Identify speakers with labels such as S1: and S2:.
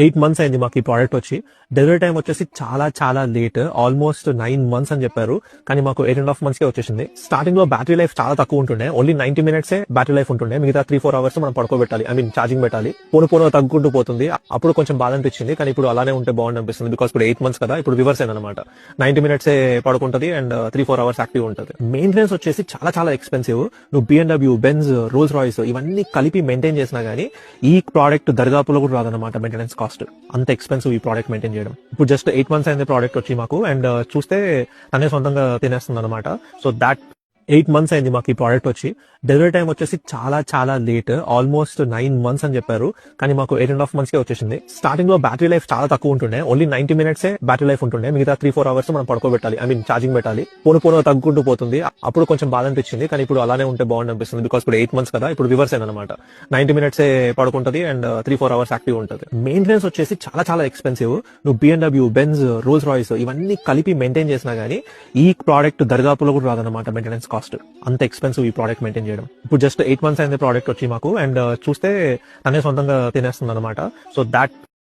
S1: 8 months అయింది మాకు ఈ ప్రోడక్ట్ వచ్చి. డెలివరీ టైం వచ్చేసి చాలా చాలా లేట్, ఆల్మోస్ట్ 9 months అని చెప్పారు, కానీ మాకు 8.5 months కే వచ్చేసింది. స్టార్టింగ్ లో బ్యాటరీ లైఫ్ చాలా తక్కువ ఉంటుండే, ఓన్లీ 90 minutes బ్యాటరీ లైఫ్ ఉంటుండే, మిగతా 3-4 hours మనం పడుకోబెట్టాలి, ఛార్జింగ్ పెట్టాలి. పోను తగ్గుకుంటూ పోతుంది. అప్పుడు కొంచెం బాధ అనిపించింది, కానీ ఇప్పుడు అలానే ఉంటే బాగుంది అనిపిస్తుంది. బికాస్ ఇప్పుడు 8 months కదా, ఇప్పుడు రివర్స్ అయిందనమాట. 90 minutes పడుకుంటది అండ్ 3-4 hours యాక్టివ్ ఉంటుంది. మెయింటెనెన్స్ వచ్చేసి చాలా చాలా ఎక్స్పెన్సివ్. నువ్వు BMW, బెంజ్, రోల్స్ రాయ్స్ ఇవన్నీ కలిపి మెయింటైన్ చేసినా గానీ ఈ ప్రోడక్ట్ దరిదాపులో కూడా రాదనమాట మెయింటెనెన్స్ కాస్ట్. అంత ఎక్స్పెన్సివ్ ఈ ప్రోడక్ట్ మెయింటైన్ చేయడం. ఇప్పుడు జస్ట్ 8 months అయింది ప్రోడక్ట్ వచ్చి మాకు, అండ్ చూస్తే తనే సొంతంగా తినేస్తుంది అనమాట. సో దాట్ 8 months అయింది మాకు ఈ ప్రోడక్ట్ వచ్చి. డెలివరీ టైం వచ్చేసి చాలా చాలా లేట్, ఆల్మోస్ట్ 9 months అని చెప్పారు, కానీ మాకు 8.5 months కే వచ్చేసింది. స్టార్టింగ్ లో బ్యాటరీ లైఫ్ చాలా తక్కువ ఉంటుండే, ఓన్లీ 90 minutes బ్యాటరీ లైఫ్ ఉంటుండే, మిగతా 3-4 hours మనం పడుకోబెట్టాలి, ఛార్జింగ్ పెట్టాలి. పోను తగ్గుకుంటూ పోతుంది. అప్పుడు కొంచెం బాధ అనిపించింది, కానీ ఇప్పుడు అలానే ఉంటే బాగుంది అనిపిస్తుంది. బికాస్ ఇప్పుడు 8 months కదా, ఇప్పుడు రివర్స్ అయిందనమాట. 90 minutes పడుకుంటది అండ్ 3-4 hours యాక్టివ్ ఉంటుంది. మెయింటెనెన్స్ వచ్చేసి చాలా చాలా ఎక్స్పెన్సివ్. నువ్వు BMW, బెంజ్, రోల్స్ రాయ్స్ ఇవన్నీ కలిపి మెయింటైన్ చేసినా గానీ ఈ ప్రోడక్ట్ దరిదాపులో కూడా రాదనమాట మెయింటెనెన్స్ కాస్ట్. అంత ఎక్స్పెన్సివ్ ఈ ప్రోడక్ట్ మెయింటైన్ చేయడం. ఇప్పుడు జస్ట్ 8 months అయింది ప్రోడక్ట్ వచ్చి మాకు, అండ్ చూస్తే తనే సొంతంగా తినేస్తుంది అనమాట. So that